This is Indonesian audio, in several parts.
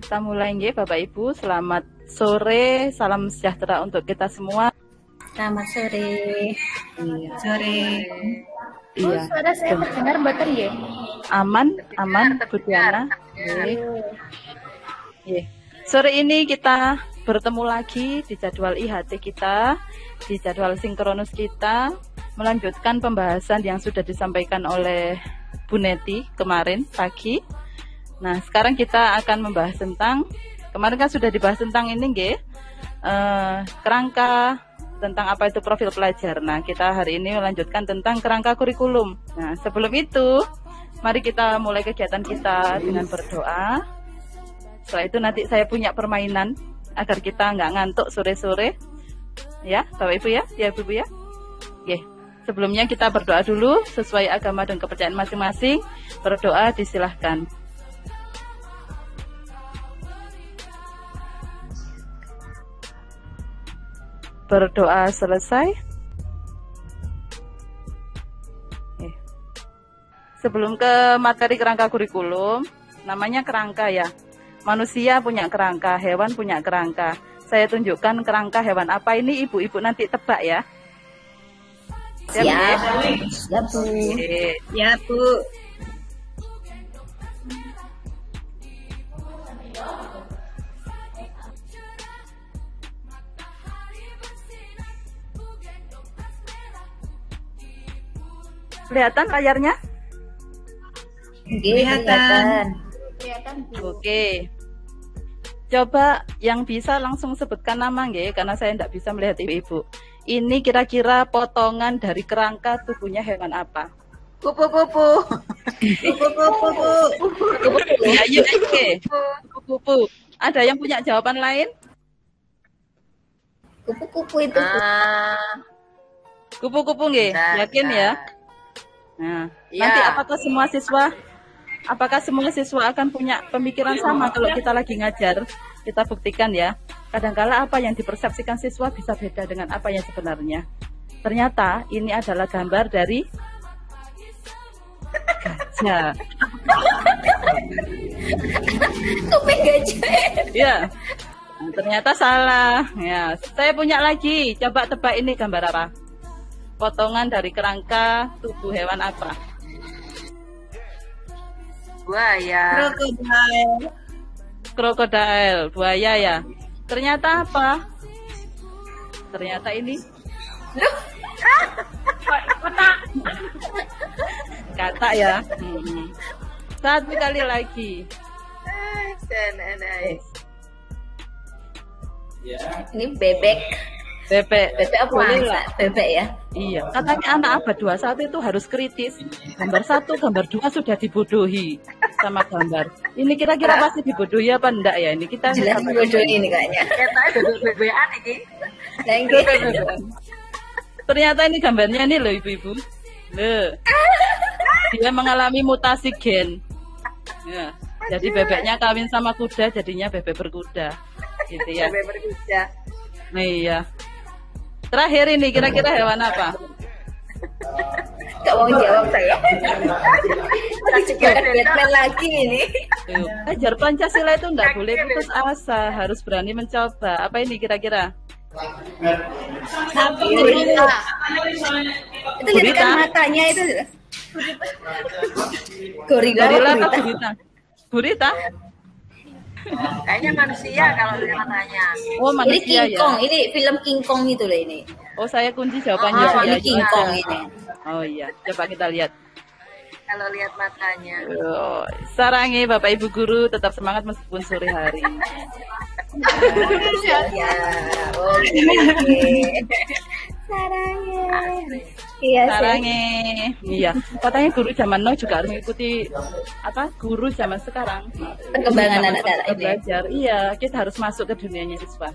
Kita mulai nggih Bapak Ibu. Selamat sore, salam sejahtera untuk kita semua. Selamat sore. Iya. Sore. Iya. Suara saya terdengar mboten nggih? Aman, Bu Diana. Nggih. Sore ini kita bertemu lagi di jadwal IHT kita, di jadwal sinkronus kita, melanjutkan pembahasan yang sudah disampaikan oleh Bu Neti kemarin pagi. Nah, sekarang kita akan membahas tentang, kemarin kan sudah dibahas tentang ini nggih, kerangka, tentang apa itu profil pelajar. Nah, kita hari ini melanjutkan tentang kerangka kurikulum. Nah, sebelum itu, mari kita mulai kegiatan kita dengan berdoa. Setelah itu nanti saya punya permainan agar kita nggak ngantuk sore-sore. Ya, Bapak Ibu ya, Ibu ya. Oke. Sebelumnya kita berdoa dulu sesuai agama dan kepercayaan masing-masing. Berdoa disilahkan. Berdoa selesai. Sebelum ke materi kerangka kurikulum, namanya kerangka ya. Manusia punya kerangka, hewan punya kerangka. Saya tunjukkan kerangka hewan apa ini, ibu-ibu nanti tebak ya. Siap. Siap, Bu. Ya, Bu. Kelihatan layarnya? Kelihatan. Oke. Coba yang bisa langsung sebutkan nama nggih, karena saya tidak bisa melihat ibu-ibu. Ini kira-kira potongan dari kerangka tubuhnya hewan apa? Kupu-kupu. Kupu-kupu. Ayo. Kupu-kupu. Ada yang punya jawaban lain? Kupu-kupu itu. Kupu-kupu nggih, yakin ya? Nah, nanti apakah semua siswa akan punya pemikiran sama kalau kita lagi ngajar? Kita buktikan ya. Kadangkala apa yang dipersepsikan siswa bisa beda dengan apa yang sebenarnya. Ternyata ini adalah gambar dari gajah. Kuping gajah. Ya. Nah, ternyata salah. Ya, saya punya lagi. Coba tebak ini gambar apa? Potongan dari kerangka tubuh hewan apa? Buaya. Krokodil, buaya ya. Ternyata apa? Ternyata ini kata ya. Satu kali lagi. Ini bebek. Bebek Apa? boleh lah. Bebek ya. Iya, katanya anak abad 21 itu harus kritis. Gambar 1, gambar 2 sudah dibodohi sama gambar. Ini kira-kira pasti dibodohi apa enggak ya? Ini kita Jelas dibodohi ini kayaknya. Bebek-bebekan ini. Ternyata ini gambarnya ini loh ibu-ibu. Loh. Dia mengalami mutasi gen. Ya, jadi bebeknya kawin sama kuda, jadinya bebek berkuda. Gitu ya. Bebek berkuda. Nah, iya. Terakhir ini kira-kira hewan apa? Gak mau jawab saya. Batman lagi ini. Ajar Pancasila itu enggak boleh putus asa, harus berani mencoba. Apa ini kira-kira? Gurita. Itu lihat kan matanya itu. Gorila apa gurita? Gurita? Kayaknya manusia kalau dia matanya. Oh, Ini manusia King ya. Kong, ini film King Kong itu loh ini. Oh, saya kunci jawabannya. Ini saya King juga. Kong ini. Oh iya, coba kita lihat. Kalau lihat matanya. Oh, sarangi Bapak Ibu guru tetap semangat meskipun sore hari. Ya, oke. Sarangnya. Iya, Sarangi. Iya, katanya guru zaman now juga harus mengikuti apa? Guru zaman sekarang. Perkembangan Zaman anak-anak ini. belajar. Iya, kita harus masuk ke dunianya siswa.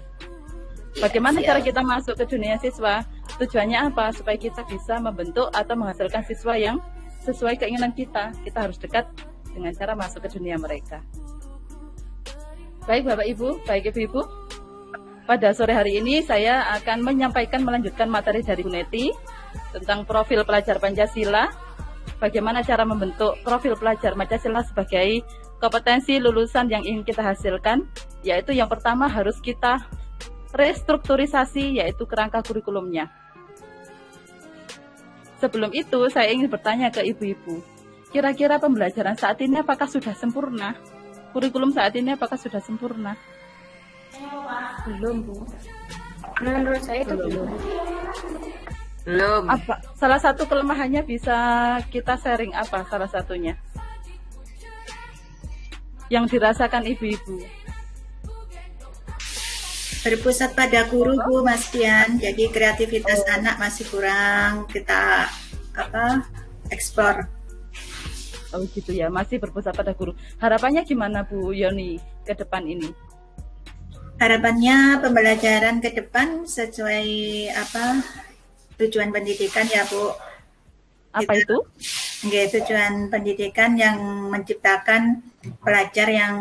Bagaimana cara kita masuk ke dunia siswa? Tujuannya apa? Supaya kita bisa membentuk atau menghasilkan siswa yang sesuai keinginan kita. Kita harus dekat dengan cara masuk ke dunia mereka. Baik Bapak Ibu, baik Ibu-Ibu. Pada sore hari ini saya akan melanjutkan materi dari Bu Neti tentang profil pelajar Pancasila. Bagaimana cara membentuk profil pelajar Pancasila sebagai kompetensi lulusan yang ingin kita hasilkan, yaitu yang pertama harus kita restrukturisasi, yaitu kerangka kurikulumnya. Sebelum itu, saya ingin bertanya ke ibu-ibu, kira-kira pembelajaran saat ini apakah sudah sempurna? Kurikulum saat ini apakah sudah sempurna? Belum, Bu. Menurut saya itu belum. Belum. Apa? Salah satu kelemahannya bisa kita sharing apa salah satunya? Yang dirasakan ibu-ibu. Berpusat pada guru, Bu, Mas Dian. Jadi kreativitas anak masih kurang kita eksplor. Oh gitu ya, masih berpusat pada guru. Harapannya gimana Bu Yoni ke depan ini? Harapannya pembelajaran ke depan sesuai tujuan pendidikan ya, Bu. Apa itu? Tujuan pendidikan yang menciptakan pelajar yang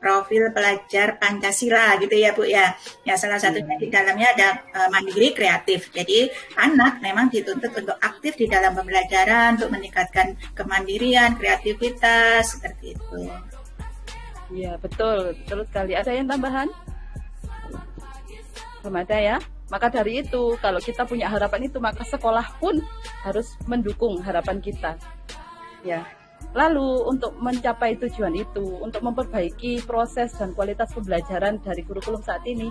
profil pelajar Pancasila gitu ya, Bu ya. Ya salah satunya di dalamnya ada mandiri kreatif. Jadi anak memang dituntut untuk aktif di dalam pembelajaran untuk meningkatkan kemandirian, kreativitas seperti itu. Iya, betul sekali. Ada yang tambahan? Belum ada ya? Maka dari itu, kalau kita punya harapan itu, maka sekolah pun harus mendukung harapan kita. Ya. Lalu untuk mencapai tujuan itu, untuk memperbaiki proses dan kualitas pembelajaran dari kurikulum saat ini,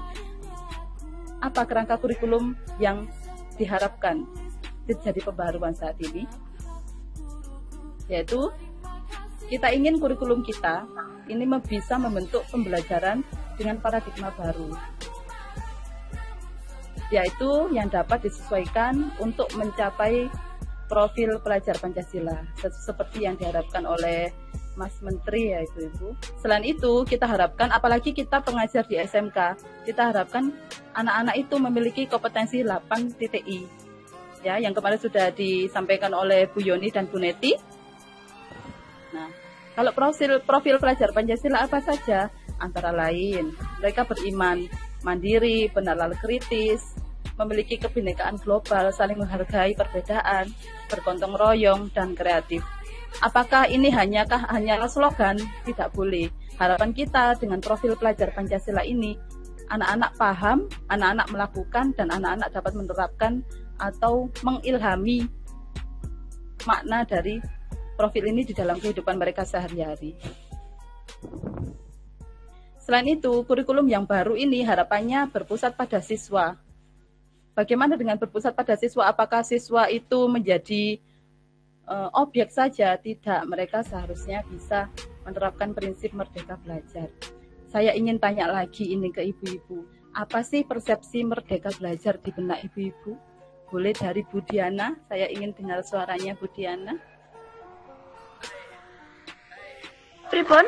apa kerangka kurikulum yang diharapkan terjadi pembaharuan saat ini? Yaitu kita ingin kurikulum kita ini bisa membentuk pembelajaran dengan paradigma baru, yaitu yang dapat disesuaikan untuk mencapai profil pelajar Pancasila seperti yang diharapkan oleh Mas Menteri ya Ibu. Selain itu kita harapkan, apalagi kita pengajar di SMK, kita harapkan anak-anak itu memiliki kompetensi 8 TTI ya, yang kemarin sudah disampaikan oleh Bu Yoni dan Bu Neti. Nah, kalau profil pelajar Pancasila apa saja? Antara lain mereka beriman, mandiri, bernalar kritis, memiliki kebinekaan global, saling menghargai perbedaan, bergotong royong, dan kreatif. Apakah ini hanya slogan? Tidak boleh. Harapan kita dengan profil pelajar Pancasila ini, anak-anak paham, anak-anak melakukan, dan anak-anak dapat menerapkan atau mengilhami makna dari profil ini di dalam kehidupan mereka sehari-hari. Selain itu, kurikulum yang baru ini harapannya berpusat pada siswa. Bagaimana dengan berpusat pada siswa? Apakah siswa itu menjadi objek saja? Tidak, mereka seharusnya bisa menerapkan prinsip merdeka belajar. Saya ingin tanya lagi ini ke ibu-ibu. Apa sih persepsi merdeka belajar di benak ibu-ibu? Boleh dari Bu Diana? Saya ingin dengar suaranya Bu Diana. Pripon?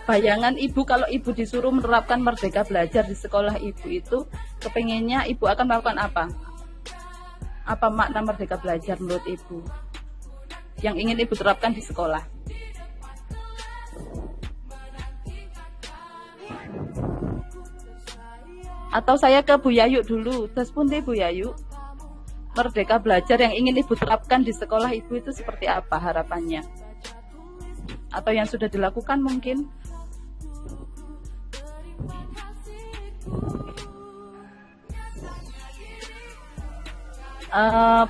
Bayangan ibu kalau ibu disuruh menerapkan merdeka belajar di sekolah ibu itu, kepengennya ibu akan melakukan apa? Apa makna merdeka belajar menurut ibu yang ingin ibu terapkan di sekolah? Atau saya ke Bu Yayu dulu. Terus pun Bu Yayu, merdeka belajar yang ingin ibu terapkan di sekolah ibu itu seperti apa harapannya? Atau yang sudah dilakukan mungkin?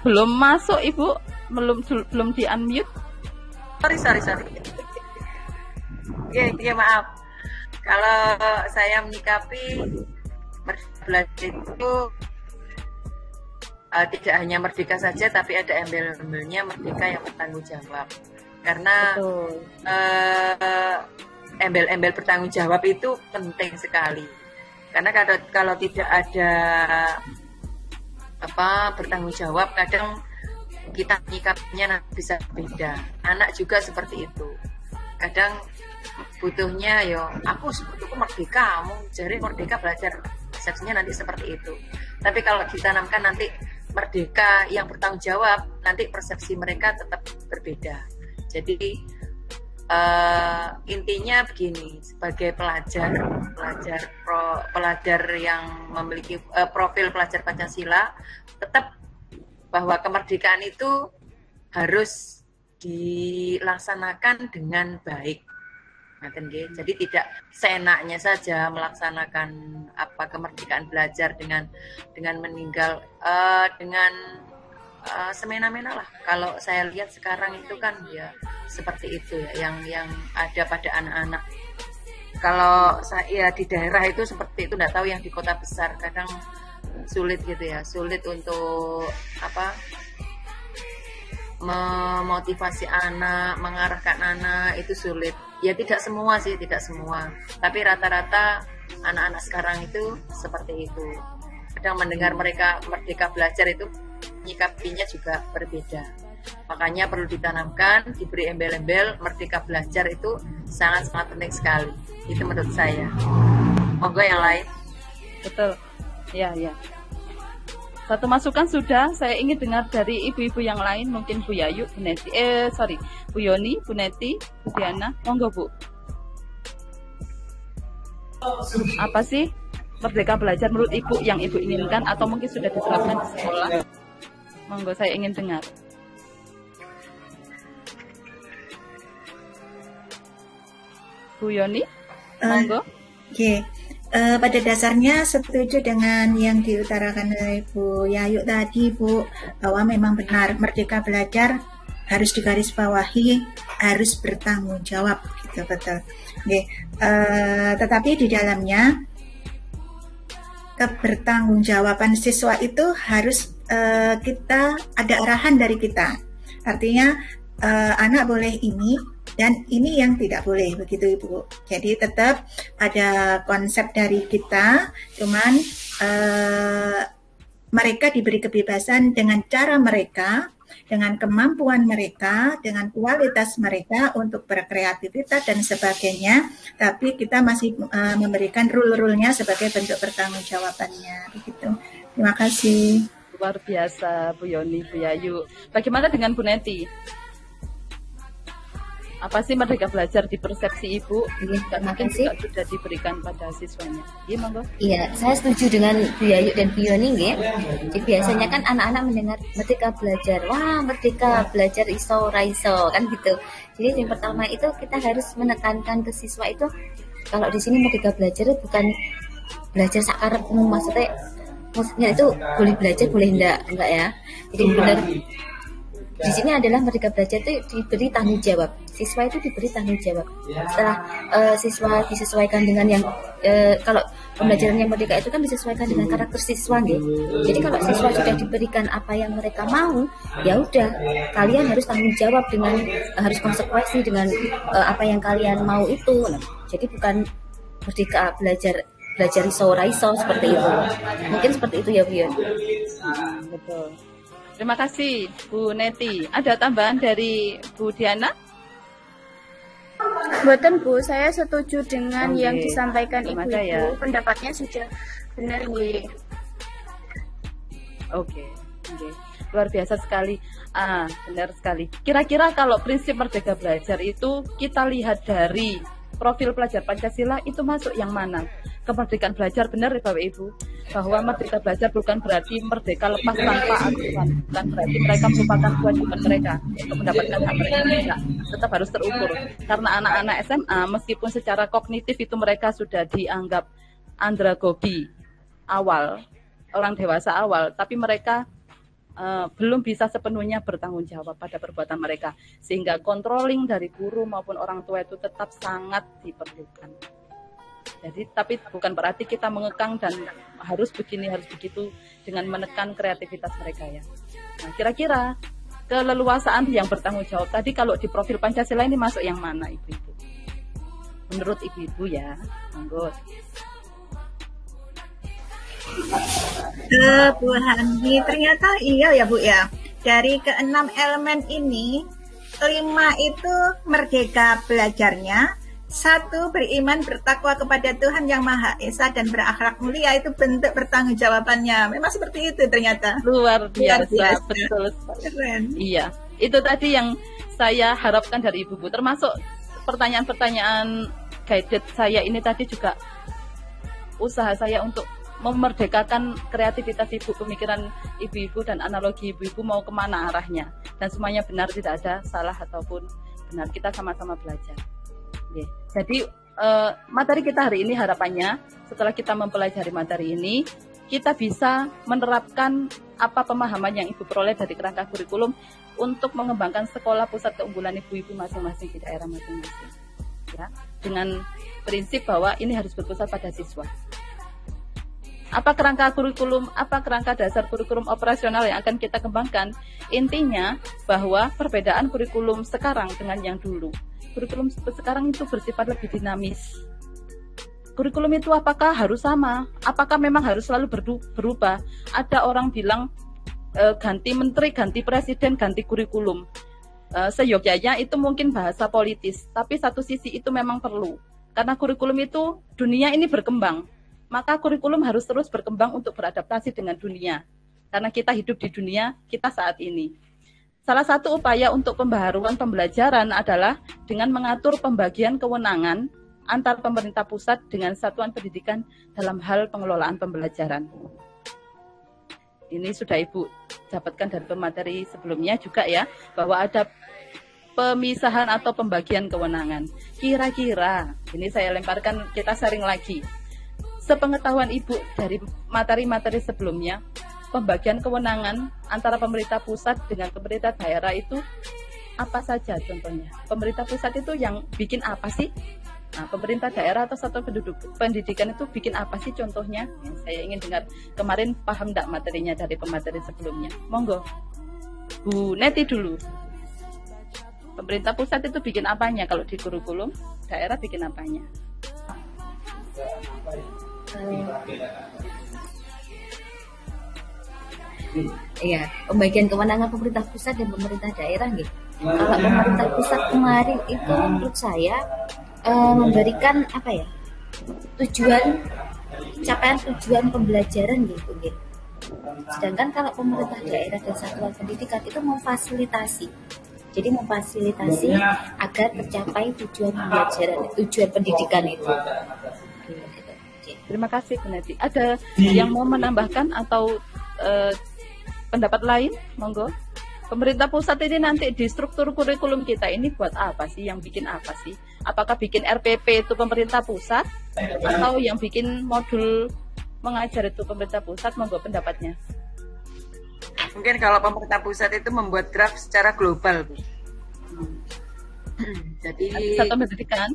Belum masuk Ibu, belum di unmute. Sorry. Ya, maaf. Kalau saya menyikapi belajar itu tidak hanya merdeka saja, tapi ada embel-embelnya merdeka yang bertanggung jawab. Karena embel-embel bertanggung jawab itu penting sekali. Karena kalau tidak ada bertanggung jawab, kadang kita menyikapinya bisa beda. Anak juga seperti itu. Kadang butuhnya aku merdeka, kamu jadi merdeka belajar, persepsinya nanti seperti itu. Tapi kalau ditanamkan nanti merdeka yang bertanggung jawab, nanti persepsi mereka tetap berbeda. Jadi intinya begini, sebagai pelajar yang memiliki profil pelajar Pancasila, tetap bahwa kemerdekaan itu harus dilaksanakan dengan baik. Jadi tidak seenaknya saja melaksanakan kemerdekaan belajar dengan meninggal dengan semena-mena lah. Kalau saya lihat sekarang itu kan ya seperti itu ya yang ada pada anak-anak. Kalau saya di daerah itu seperti itu, nggak tahu yang di kota besar kadang sulit gitu ya, sulit untuk memotivasi anak, mengarahkan anak itu sulit. Ya tidak semua sih, tidak semua. Tapi rata-rata anak-anak sekarang itu seperti itu. Kadang mendengar mereka merdeka belajar itu nyikapinya juga berbeda. Makanya perlu ditanamkan, diberi embel-embel merdeka belajar itu sangat-sangat penting sekali. Itu menurut saya. Monggo yang lain. Betul. Ya, ya. Satu masukan sudah, saya ingin dengar dari ibu-ibu yang lain, mungkin Bu Yayu, Bu Neti, Bu Yoni, Bu Neti, Bu Diana, monggo Bu. Apa sih merdeka belajar menurut ibu yang ibu inginkan atau mungkin sudah diterapkan di sekolah? Monggo, saya ingin dengar. Bu Yoni, monggo. Oke. Pada dasarnya setuju dengan yang diutarakan oleh Bu Yayu tadi, Bu, bahwa memang benar merdeka belajar harus digarisbawahi, harus bertanggung jawab, gitu, betul. Oke. Tetapi di dalamnya kebertanggungjawaban siswa itu harus kita ada arahan dari kita. Artinya anak boleh ini dan ini yang tidak boleh, begitu Ibu. Jadi tetap ada konsep dari kita, cuman mereka diberi kebebasan dengan cara mereka, dengan kemampuan mereka, dengan kualitas mereka untuk berkreativitas dan sebagainya, tapi kita masih memberikan rule-rule-nya sebagai bentuk pertanggungjawabannya, begitu. Terima kasih. Luar biasa Bu Yoni, Bu Yayu. Bagaimana dengan Bu Neti? Apa sih merdeka belajar di persepsi Ibu? Iya, mungkin juga sudah diberikan pada siswanya. Iya, monggo. Iya, saya setuju dengan Bu Yayu dan Bu Yoni, nggih. Jadi biasanya kan anak-anak mendengar merdeka belajar, wah merdeka belajar iso raiso kan gitu. Jadi yang pertama itu kita harus menekankan ke siswa itu kalau di sini merdeka belajar itu bukan belajar sakarepmu, maksudnya itu boleh belajar boleh enggak ya. Jadi benar di sini adalah merdeka belajar itu diberi tanggung jawab. Siswa itu diberi tanggung jawab. Setelah siswa disesuaikan dengan yang kalau pembelajaran yang merdeka itu kan disesuaikan dengan karakter siswa, gitu. Jadi kalau siswa sudah diberikan apa yang mereka mau, ya udah kalian harus tanggung jawab dengan harus konsekuensi dengan apa yang kalian mau itu. Nah, jadi bukan merdeka belajar iso seperti itu. Mungkin seperti itu ya Bu Yon. Betul. Terima kasih Bu Neti. Ada tambahan dari Bu Diana? Mboten Bu, saya setuju dengan yang disampaikan Ibu. Ya. Pendapatnya sudah benar Bu. Oke. Luar biasa sekali. Benar sekali. Kira-kira kalau prinsip merdeka belajar itu kita lihat dari profil pelajar Pancasila itu masuk yang mana? Kemerdekaan belajar, benar ya Bapak Ibu, bahwa merdeka belajar bukan berarti merdeka lepas tanpa aturan, bukan berarti mereka melupakan kewajiban mereka untuk mendapatkan hak mereka. Tidak, tetap harus terukur karena anak-anak SMA meskipun secara kognitif itu mereka sudah dianggap andragogi awal, orang dewasa awal, tapi mereka belum bisa sepenuhnya bertanggung jawab pada perbuatan mereka, sehingga controlling dari guru maupun orang tua itu tetap sangat diperlukan. Jadi, tapi bukan berarti kita mengekang dan harus begini, harus begitu dengan menekan kreativitas mereka ya. Nah, kira-kira keleluasaan yang bertanggung jawab tadi kalau di profil Pancasila ini masuk yang mana Ibu-ibu? Menurut Ibu-ibu ya, monggo. Bu Hani, ternyata iya ya Bu ya. Dari keenam elemen ini, 5 itu merdeka belajarnya. 1 beriman bertakwa kepada Tuhan yang Maha Esa dan berakhlak mulia, itu bentuk pertanggungjawabannya. Memang seperti itu ternyata. Luar biasa. Betul. Keren. Iya, itu tadi yang saya harapkan dari Ibu-ibu. Termasuk pertanyaan-pertanyaan guided saya ini tadi juga usaha saya untuk memerdekakan kreativitas ibu, pemikiran ibu-ibu dan analogi ibu-ibu mau kemana arahnya, dan semuanya benar, tidak ada salah ataupun benar, kita sama-sama belajar. Oke. Jadi materi kita hari ini harapannya setelah kita mempelajari materi ini, kita bisa menerapkan apa pemahaman yang ibu peroleh dari kerangka kurikulum untuk mengembangkan sekolah pusat keunggulan ibu-ibu masing-masing di daerah masing-masing, ya, dengan prinsip bahwa ini harus berpusat pada siswa. Apa kerangka kurikulum, apa kerangka dasar kurikulum operasional yang akan kita kembangkan? Intinya bahwa perbedaan kurikulum sekarang dengan yang dulu. Kurikulum sekarang itu bersifat lebih dinamis. Kurikulum itu apakah harus sama? Apakah memang harus selalu berubah? Ada orang bilang ganti menteri, ganti presiden, ganti kurikulum. Seyogyanya itu mungkin bahasa politis, tapi satu sisi itu memang perlu. Karena kurikulum itu dunia ini berkembang. Maka kurikulum harus terus berkembang untuk beradaptasi dengan dunia. Karena kita hidup di dunia kita saat ini. Salah satu upaya untuk pembaharuan pembelajaran adalah dengan mengatur pembagian kewenangan antar pemerintah pusat dengan satuan pendidikan dalam hal pengelolaan pembelajaran. Ini sudah Ibu dapatkan dari pemateri sebelumnya juga ya, bahwa ada pemisahan atau pembagian kewenangan. Kira-kira, ini saya lemparkan, kita sharing lagi. Sepengetahuan Ibu dari materi-materi sebelumnya, pembagian kewenangan antara pemerintah pusat dengan pemerintah daerah itu apa saja contohnya? Pemerintah pusat itu yang bikin apa sih? Nah, pemerintah daerah atau satuan pendidikan itu bikin apa sih contohnya? Saya ingin dengar, kemarin paham enggak materinya dari pemateri sebelumnya? Monggo, Bu Neti dulu. Pemerintah pusat itu bikin apanya kalau di kurikulum? Daerah bikin apanya? Iya, pembagian kewenangan pemerintah pusat dan pemerintah daerah gitu. Kalau pemerintah pusat kemarin itu menurut saya memberikan apa ya, capaian tujuan pembelajaran gitu. Sedangkan kalau pemerintah daerah dan satuan pendidikan itu memfasilitasi. Jadi memfasilitasi agar tercapai tujuan pembelajaran, tujuan pendidikan itu. Terima kasih Bu Neti. Ada yang mau menambahkan atau pendapat lain? Monggo. Pemerintah pusat ini nanti di struktur kurikulum kita ini buat apa sih? Yang bikin apa sih? Apakah bikin RPP itu pemerintah pusat? Atau yang bikin modul mengajar itu pemerintah pusat? Monggo pendapatnya. Mungkin kalau pemerintah pusat itu membuat draft secara global, Bu. Jadi satuan pendidikan.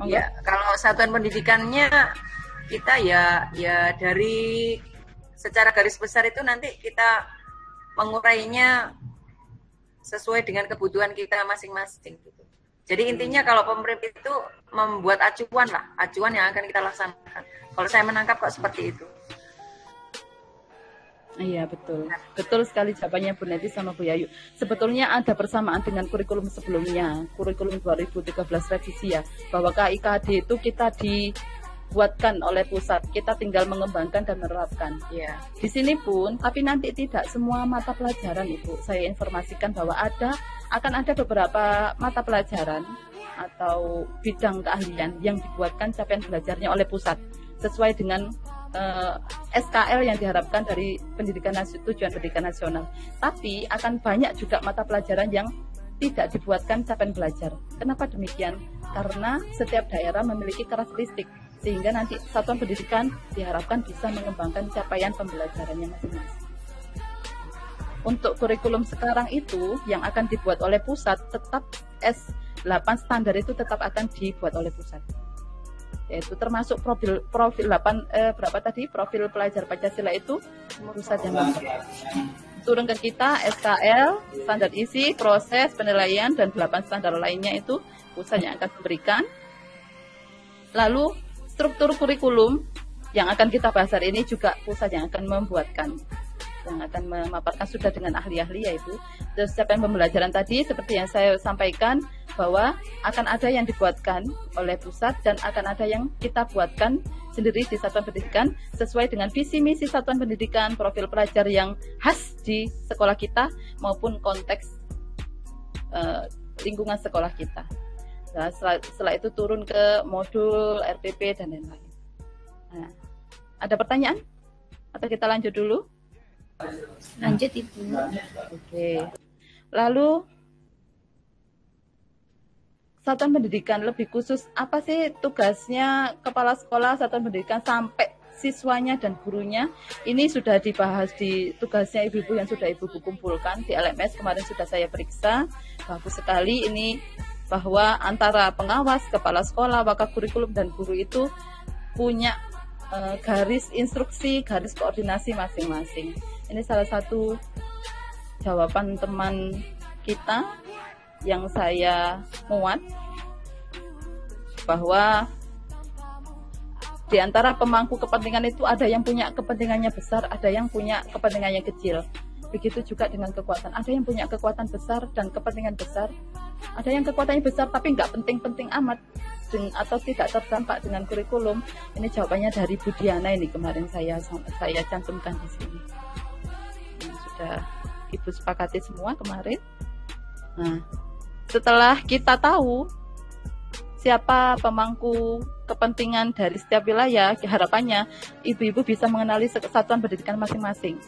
Ya, kalau satuan pendidikannya kita ya dari secara garis besar itu nanti kita mengurainya sesuai dengan kebutuhan kita masing-masing gitu. Jadi intinya kalau pemerintah itu membuat acuan yang akan kita laksanakan. Kalau saya menangkap kok seperti itu. Iya betul, betul sekali jawabannya Bu Neti sama Bu Yayu. Sebetulnya ada persamaan dengan kurikulum sebelumnya, kurikulum 2013 revisi ya, bahwa KIKD itu kita dibuatkan oleh pusat, kita tinggal mengembangkan dan menerapkan. Ya. Di sini pun, tapi nanti tidak semua mata pelajaran Ibu. Saya informasikan bahwa akan ada beberapa mata pelajaran atau bidang keahlian yang dibuatkan capaian belajarnya oleh pusat sesuai dengan SKL yang diharapkan dari tujuan pendidikan nasional. Tapi akan banyak juga mata pelajaran yang tidak dibuatkan capaian belajar. Kenapa demikian? Karena setiap daerah memiliki karakteristik, sehingga nanti satuan pendidikan diharapkan bisa mengembangkan capaian pembelajarannya masing-masing. Untuk kurikulum sekarang itu yang akan dibuat oleh pusat, tetap S8 standar itu tetap akan dibuat oleh pusat. Yaitu termasuk profil 8 berapa tadi profil pelajar Pancasila itu pusat yang membuat. Turun ke kita SKL, standar isi, proses, penilaian dan 8 standar lainnya itu pusat yang akan memberikan. Lalu struktur kurikulum yang akan kita bahas hari ini juga pusat yang akan membuatkan, yang akan memaparkan sudah dengan ahli-ahli yaitu capaian pembelajaran tadi seperti yang saya sampaikan bahwa akan ada yang dibuatkan oleh pusat dan akan ada yang kita buatkan sendiri di satuan pendidikan sesuai dengan visi misi satuan pendidikan, profil pelajar yang khas di sekolah kita maupun konteks lingkungan sekolah kita. Nah, setelah itu turun ke modul RPP dan lain-lain. Nah, Ada pertanyaan? Atau kita lanjut dulu? Lanjut Ibu. Oke. Lalu satuan pendidikan lebih khusus, apa sih tugasnya kepala sekolah satuan pendidikan sampai siswanya dan gurunya? Ini sudah dibahas di tugasnya ibu-ibu yang sudah ibu kumpulkan di LMS, kemarin sudah saya periksa. Bagus sekali ini, bahwa antara pengawas, kepala sekolah, wakakurikulum dan guru itu punya garis instruksi, garis koordinasi masing-masing. Ini salah satu jawaban teman kita yang saya muat, bahwa di antara pemangku kepentingan itu ada yang punya kepentingannya besar, ada yang punya kepentingannya kecil. Begitu juga dengan kekuatan, ada yang punya kekuatan besar dan kepentingan besar, ada yang kekuatannya besar tapi nggak penting-penting amat atau tidak terdampak dengan kurikulum. Ini jawabannya dari Bu Diana ini kemarin saya cantumkan di sini. Sudah Ibu sepakati semua kemarin. Nah, setelah kita tahu siapa pemangku kepentingan dari setiap wilayah, harapannya ibu-ibu bisa mengenali satuan pendidikan masing-masing.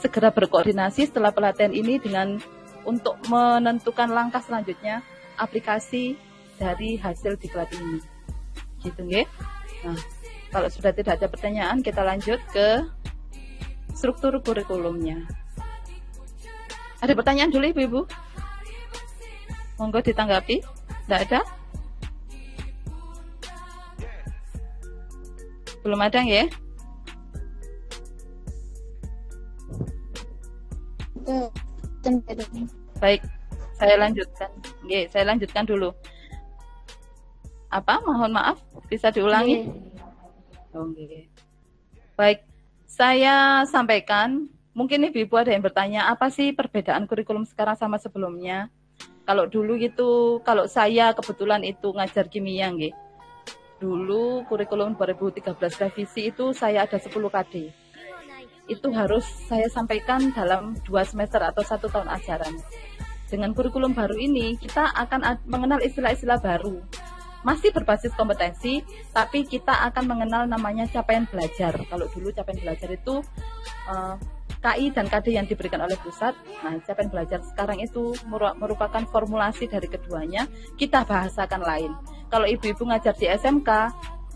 Segera berkoordinasi setelah pelatihan ini dengan untuk menentukan langkah selanjutnya aplikasi dari hasil diklat ini. Gitu nggih. Nah, kalau sudah tidak ada pertanyaan, kita lanjut ke struktur kurikulumnya. Ada pertanyaan dulu Ibu-ibu? Monggo ditanggapi. Tidak ada? Belum ada ya? Baik, saya lanjutkan. Nggih, saya lanjutkan dulu. Apa? Mohon maaf, bisa diulangi? Oh, nggih. Baik, saya sampaikan. Mungkin ibu-ibu ada yang bertanya, apa sih perbedaan kurikulum sekarang sama sebelumnya? Kalau dulu gitu, kalau saya kebetulan itu ngajar kimia, nggih. Dulu kurikulum 2013 revisi itu saya ada 10 KD. Itu harus saya sampaikan dalam 2 semester atau 1 tahun ajaran. Dengan kurikulum baru ini, kita akan mengenal istilah-istilah baru. Masih berbasis kompetensi, tapi kita akan mengenal namanya capaian belajar. Kalau dulu capaian belajar itu KI dan KD yang diberikan oleh pusat. Nah, capaian belajar sekarang itu merupakan formulasi dari keduanya. Kita bahasakan lain. Kalau ibu-ibu ngajar di SMK,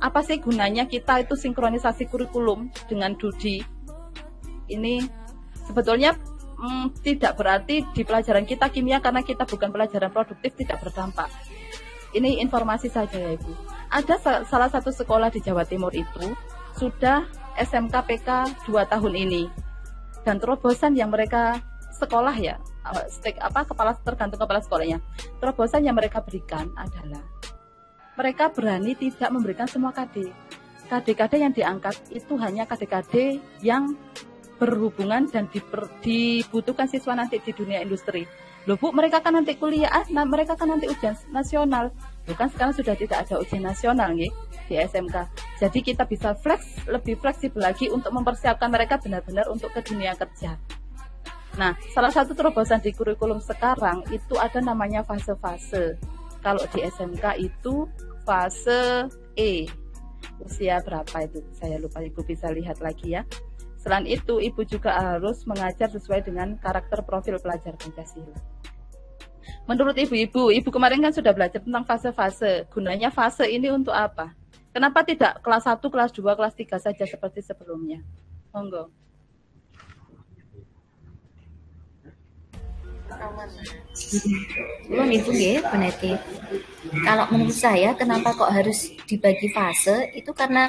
apa sih gunanya kita itu sinkronisasi kurikulum dengan DUDI? Ini sebetulnya tidak berarti di pelajaran kita kimia karena kita bukan pelajaran produktif tidak berdampak. Ini informasi saja ya Ibu. Ada salah satu sekolah di Jawa Timur itu sudah SMK PK 2 tahun ini. Dan terobosan yang mereka sekolah ya, tergantung kepala sekolahnya. Terobosan yang mereka berikan adalah mereka berani tidak memberikan semua KD. KD-KD yang diangkat itu hanya KD-KD yang berhubungan dan dibutuhkan siswa nanti di dunia industri. Loh Bu, mereka kan nanti kuliah, mereka kan nanti ujian nasional. Bukan sekarang sudah tidak ada ujian nasional nih di SMK. Jadi kita bisa lebih fleksibel lagi untuk mempersiapkan mereka benar-benar untuk ke dunia kerja. Nah, salah satu terobosan di kurikulum sekarang itu ada namanya fase-fase. Kalau di SMK itu fase E. Usia berapa itu? Saya lupa, Ibu bisa lihat lagi ya. Selain itu, Ibu juga harus mengajar sesuai dengan karakter profil pelajar Pancasila. Menurut ibu-ibu, Ibu kemarin kan sudah belajar tentang fase-fase. Gunanya fase ini untuk apa? Kenapa tidak kelas 1, kelas 2, kelas 3 saja seperti sebelumnya? Monggo. Belum Ibu nggih, Bu Neti. Kalau menurut saya kenapa kok harus dibagi fase itu karena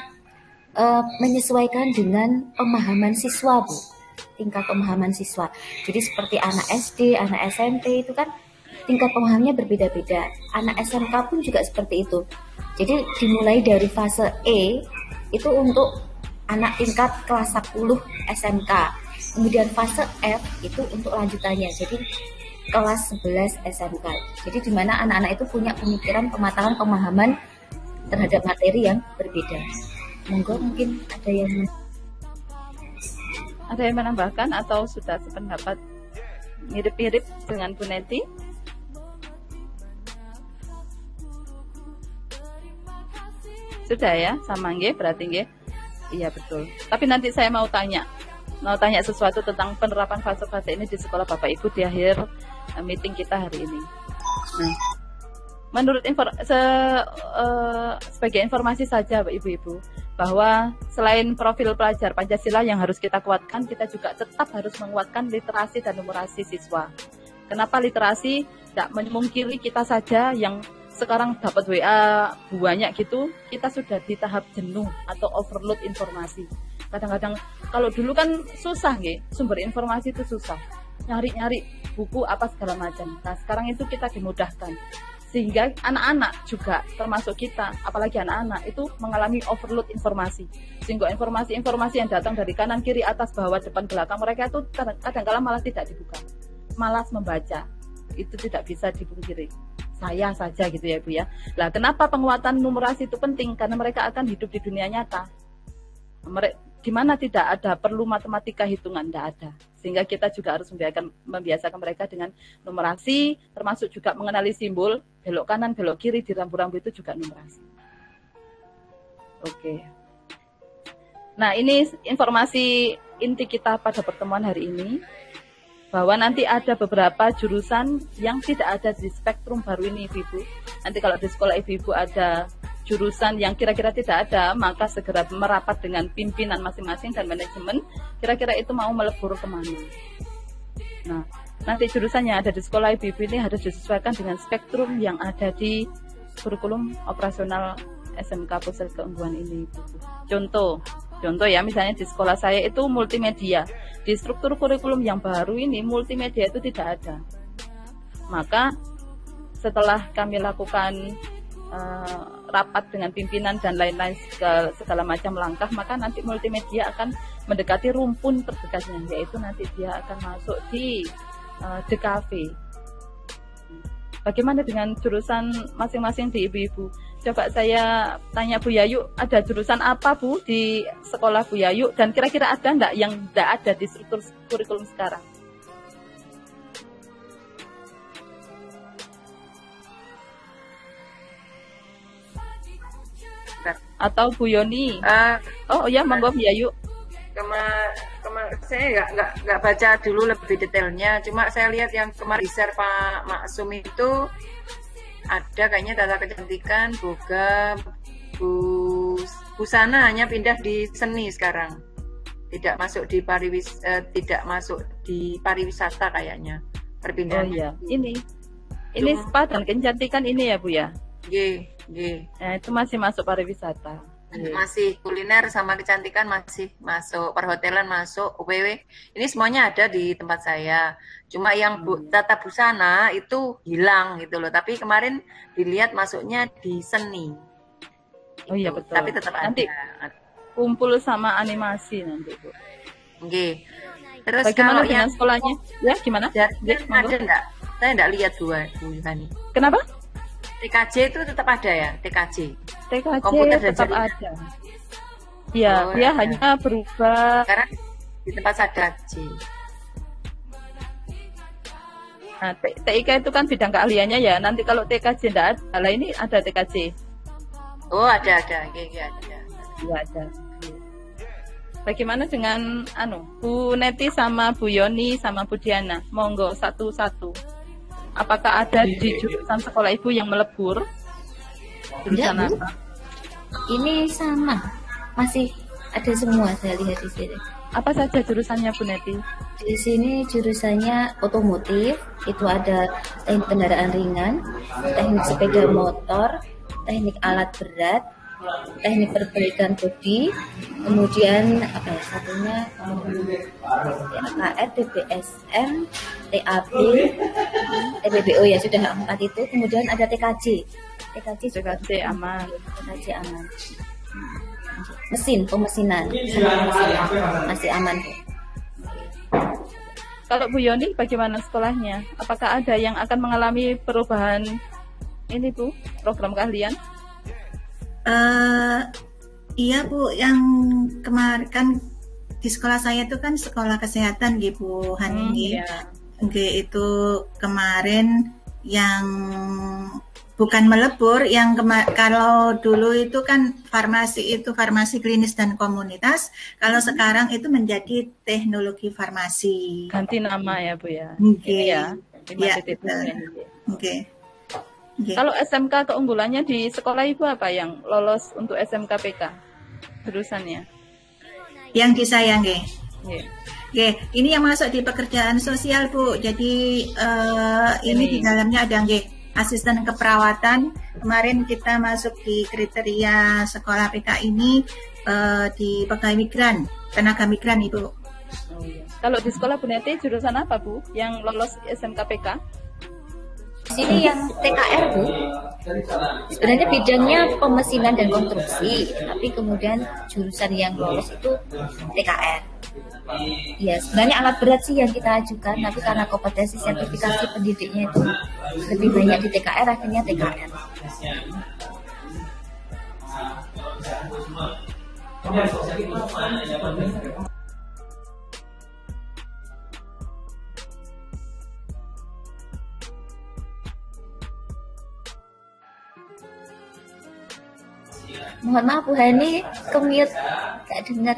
menyesuaikan dengan pemahaman siswa, Bu. Tingkat pemahaman siswa. Jadi seperti anak SD, anak SMP itu kan tingkat pemahamannya berbeda-beda. Anak SMK pun juga seperti itu. Jadi dimulai dari fase E itu untuk anak tingkat kelas 10 SMK. Kemudian fase F itu untuk lanjutannya. Jadi kelas 11 SMK. Jadi di mana anak-anak itu punya pemikiran, pematangan, pemahaman terhadap materi yang berbeda. Monggo mungkin ada yang menambahkan atau sudah sependapat mirip-mirip dengan Bu Neti? Sudah ya, sama nggih berarti nggih. Iya betul. Tapi nanti saya mau tanya sesuatu tentang penerapan fase-fase ini di sekolah Bapak Ibu di akhir meeting kita hari ini. Nah, menurut sebagai informasi saja Ibu-ibu, bahwa selain profil pelajar Pancasila yang harus kita kuatkan, kita juga tetap harus menguatkan literasi dan numerasi siswa. Kenapa literasi? Tidak memungkiri kita saja yang sekarang dapat WA banyak gitu, kita sudah di tahap jenuh atau overload informasi. Kadang-kadang kalau dulu kan susah sumber informasi itu susah, nyari-nyari buku apa segala macam. Nah sekarang itu kita dimudahkan, sehingga anak-anak juga termasuk kita, apalagi anak-anak itu mengalami overload informasi, sehingga informasi-informasi yang datang dari kanan, kiri, atas, bawah, depan, belakang, mereka itu kadang-kadang malah tidak dibuka, malas membaca. Itu tidak bisa dipungkiri. Saya saja gitu ya Bu ya. Lah kenapa penguatan numerasi itu penting? Karena mereka akan hidup di dunia nyata. Di mana tidak ada perlu matematika hitungan, tidak ada. Sehingga kita juga harus membiasakan mereka dengan numerasi, termasuk juga mengenali simbol, belok kanan, belok kiri di rambu-rambu itu juga numerasi. Oke. Nah ini informasi inti kita pada pertemuan hari ini, bahwa nanti ada beberapa jurusan yang tidak ada di spektrum baru ini Ibu. Nanti kalau di sekolah Ibu ada jurusan yang kira-kira tidak ada, maka segera merapat dengan pimpinan masing-masing dan manajemen, kira-kira itu mau melebur kemana. Nah, nanti jurusan yang ada di sekolah Ibu ini harus disesuaikan dengan spektrum yang ada di kurikulum operasional SMK Pusat Keunggulan ini Ibu. Contoh ya, misalnya di sekolah saya itu multimedia. Di struktur kurikulum yang baru ini multimedia itu tidak ada. Maka setelah kami lakukan rapat dengan pimpinan dan lain-lain segala macam langkah, maka nanti multimedia akan mendekati rumpun terdekatnya, yaitu nanti dia akan masuk di DKV. Bagaimana dengan jurusan masing-masing di Ibu-ibu? Coba saya tanya Bu Yayu, ada jurusan apa Bu di sekolah Bu Yayu, dan kira-kira ada enggak yang enggak ada di struktur kurikulum sekarang? Atau Bu Yoni? Oh ya, monggo Bu Yayu. Saya nggak baca dulu lebih detailnya, cuma saya lihat yang kemarin share Pak Maksum itu ada kayaknya tata kecantikan, boga, busana hanya pindah di seni sekarang, tidak masuk di pariwisata kayaknya perpindahan. Oh iya, ini spa dan kecantikan ini ya Bu ya? G. Nah, itu masih masuk pariwisata. Masih kuliner sama kecantikan masih masuk, perhotelan masuk, UPW ini semuanya ada di tempat saya. Cuma yang tata busana itu hilang gitu loh. Tapi kemarin dilihat masuknya di seni. Oh iya betul. Tapi tetap nanti ada. Kumpul sama animasi nanti Bu. Oke. Terus bagaimana kalau dengan yang sekolahnya? Ya gimana? Ada enggak? Saya enggak lihat Bu Hani. Kenapa? TKJ itu tetap ada ya, TKJ komputer tetap ada. Ya, dia hanya berubah. Sekarang di tempat saya TKJ. Nah, TIK itu kan bidang keahliannya ya. Nanti kalau TKJ tidak ada, lah ini ada TKJ. Oh ada. Iya ada. Ya ada. Bagaimana dengan Bu Neti sama Bu Yoni sama Bu Diana? Monggo satu-satu. Apakah ada di jurusan sekolah Ibu yang melebur? Jurusan apa? Ini sama, masih ada semua saya lihat di sini. Apa saja jurusannya Bu Neti? Di sini jurusannya otomotif, itu ada teknik kendaraan ringan, teknik sepeda motor, teknik alat berat, teknik perbaikan bodi, kemudian satunya KR, TBSM, TAB, TBBO ya sudah 4 itu. Kemudian ada TKJ aman. TKJ aman. Pemesinan masih aman. Kalau Bu Yoni bagaimana sekolahnya? Apakah ada yang akan mengalami perubahan ini Bu, program keahlian? Iya Bu, yang kemarin kan di sekolah saya itu kan sekolah kesehatan gitu Hani. Iya. Itu kemarin yang bukan melebur. Kalau dulu itu kan farmasi itu farmasi klinis dan komunitas, kalau sekarang itu menjadi teknologi farmasi. Ganti nama ya Bu ya. Oke. Ini ya. Ya, Oke. Oke. Kalau SMK keunggulannya di sekolah Ibu apa yang lolos untuk SMK PK jurusannya? Yang disayangi. Iya. Oke, ini yang masuk di pekerjaan sosial Bu. Jadi ini di dalamnya ada asisten keperawatan. Kemarin kita masuk di kriteria sekolah PK ini di pegawai migran, tenaga migran Ibu. Oh, iya. Kalau di sekolah Bu Neti jurusan apa Bu yang lolos SMK PK? Di sini yang TKR Bu, sebenarnya bidangnya pemesinan dan konstruksi, tapi kemudian jurusan yang lolos itu TKR. Ya sebenarnya alat berat sih yang kita ajukan, tapi karena kompetensi sertifikasi pendidiknya itu lebih banyak di TKR, akhirnya TKR. Mohon maaf Bu Hani, kemute, gak dengar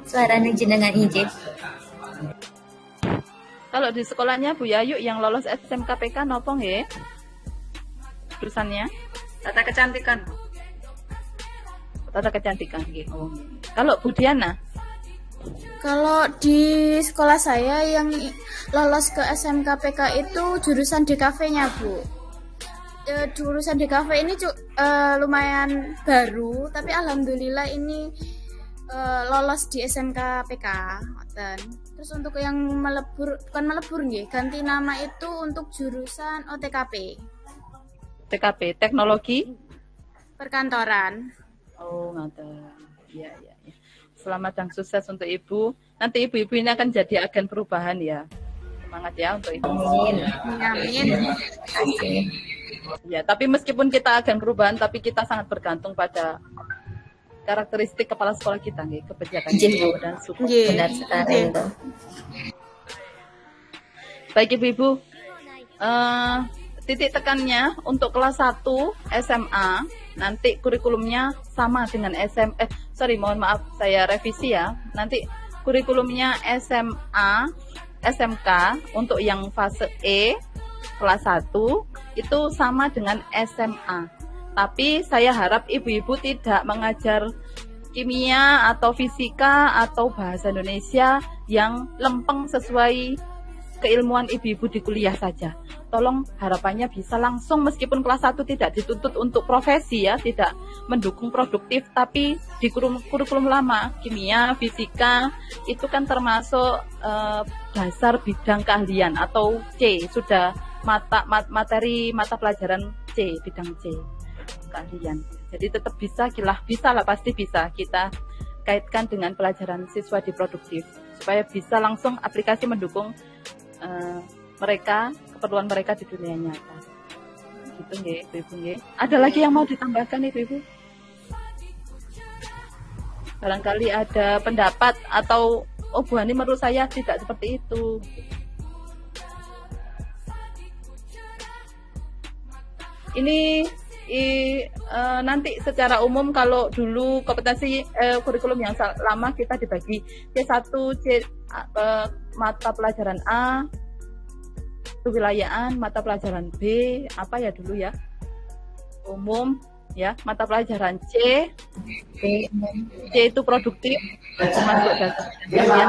suaranya jenengan izin. Kalau di sekolahnya Bu Yayu yang lolos SMK PK nopo nggih? Jurusannya Tata kecantikan. tata kecantikan nggih. Oh. Kalau Bu Diana? Kalau di sekolah saya yang lolos ke SMK PK itu jurusan DKV-nya Bu. Jurusan DKV ini lumayan baru, tapi alhamdulillah ini lolos di SMK PK. Terus untuk yang bukan melebur nggih, ganti nama itu untuk jurusan OTKP. TKP, teknologi Perkantoran. Oh, ngoten. Iya, iya, iya. Selamat dan sukses untuk Ibu. Nanti ibu-ibu ini akan jadi agen perubahan ya. Semangat ya untuk Ibu. Amin. Ya, tapi meskipun kita agen perubahan, tapi kita sangat bergantung pada karakteristik kepala sekolah kita, nggih, kebijakan dan support. Benar sekali. Baik Ibu-ibu, titik tekannya untuk kelas 1 SMA nanti kurikulumnya sama dengan mohon maaf saya revisi ya. Nanti kurikulumnya SMK untuk yang fase E kelas 1 itu sama dengan SMA. Tapi saya harap ibu-ibu tidak mengajar kimia atau fisika atau bahasa Indonesia yang lempeng sesuai keilmuan ibu-ibu di kuliah saja. Tolong harapannya bisa langsung meskipun kelas 1 tidak dituntut untuk profesi ya, tidak mendukung produktif, tapi di kurikulum lama kimia, fisika itu kan termasuk dasar bidang keahlian atau C, sudah materi mata pelajaran C, bidang C keahlian. Jadi tetap bisa lah pasti bisa kita kaitkan dengan pelajaran siswa di produktif supaya bisa langsung aplikasi mendukung keperluan mereka di dunia nyata. Gitu nggih, Ibu nggih. Ada lagi yang mau ditambahkan Ibu? Barangkali ada pendapat atau Bu Hani menurut saya tidak seperti itu. Ini nanti secara umum kalau dulu kompetensi kurikulum yang lama kita dibagi C1, mata pelajaran A, kewilayahan, mata pelajaran B, apa ya dulu ya? Umum ya, mata pelajaran C itu produktif, termasuk dasar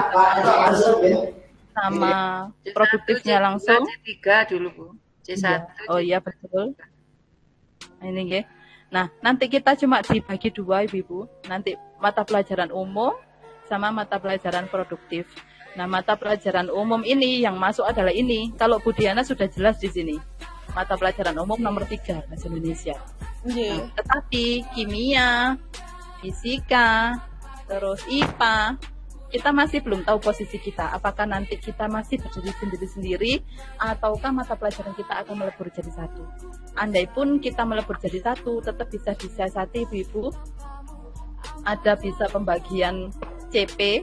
sama produktifnya langsung. C3 dulu Bu. C1. Ya. Oh iya betul. Ini nggih. Nah, nanti kita cuma dibagi dua Ibu. Nanti mata pelajaran umum sama mata pelajaran produktif. Nah, mata pelajaran umum ini yang masuk adalah ini. Kalau Bu Diana sudah jelas di sini. Mata pelajaran umum nomor 3 bahasa Indonesia. Nah, tetapi kimia, fisika, terus IPA, kita masih belum tahu posisi kita. Apakah nanti kita masih berdiri sendiri-sendiri ataukah mata pelajaran kita akan melebur jadi satu. Andaipun kita melebur jadi satu, tetap bisa disiasati Ibu-ibu. Ada bisa pembagian CP.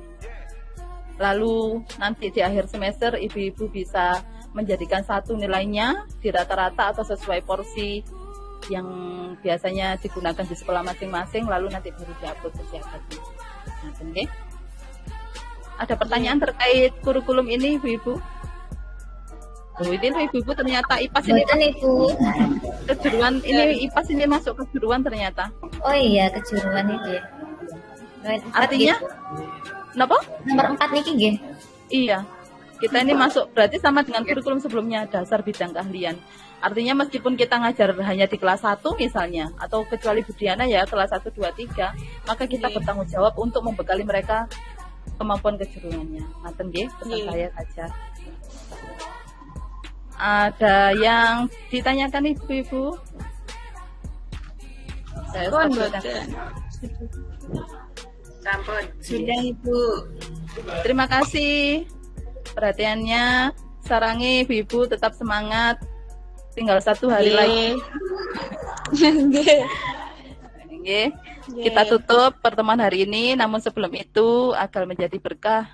Lalu nanti di akhir semester Ibu-ibu bisa menjadikan satu nilainya di rata-rata atau sesuai porsi yang biasanya digunakan di sekolah masing-masing, lalu nanti baru diupload ke jabatnya. Nah, oke. Ada pertanyaan terkait kurikulum ini, Ibu-Ibu? Oh, ini Ibu-Ibu ternyata IPAS ini Betul Ibu. kejuruan ini IPAS ini masuk kejuruan ternyata. Oh iya, kejuruan iki. Artinya, kenapa? Nomor 4 niki nggih. Iya. Kita ini masuk berarti sama dengan kurikulum sebelumnya, dasar bidang keahlian. Artinya meskipun kita ngajar hanya di kelas 1 misalnya, atau kecuali Budiana ya kelas 1, 2, 3, maka kita bertanggung jawab untuk membekali mereka kemampuan kejuruannya. Ngaten nggih, pesan saya saja. Ada yang ditanyakan Ibu-Ibu? Saya Sampun. Sudah Ibu. Terima kasih perhatiannya. Sarangi Ibu-Ibu tetap semangat. Tinggal 1 hari lagi. Oke. Kita tutup pertemuan hari ini. Namun sebelum itu agar menjadi berkah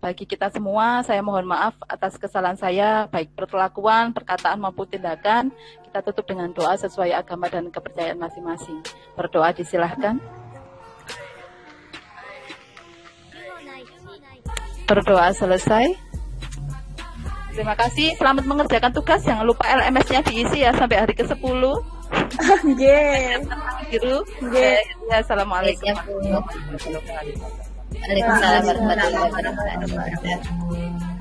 bagi kita semua, saya mohon maaf atas kesalahan saya, baik perlakuan, perkataan maupun tindakan. Kita tutup dengan doa sesuai agama dan kepercayaan masing-masing. Berdoa disilahkan. Berdoa selesai. Terima kasih, selamat mengerjakan tugas. Jangan lupa LMS-nya diisi ya sampai hari ke-10. Nggih. Assalamualaikum. Waalaikumsalam warahmatullahi wabarakatuh. Wabarakatuh.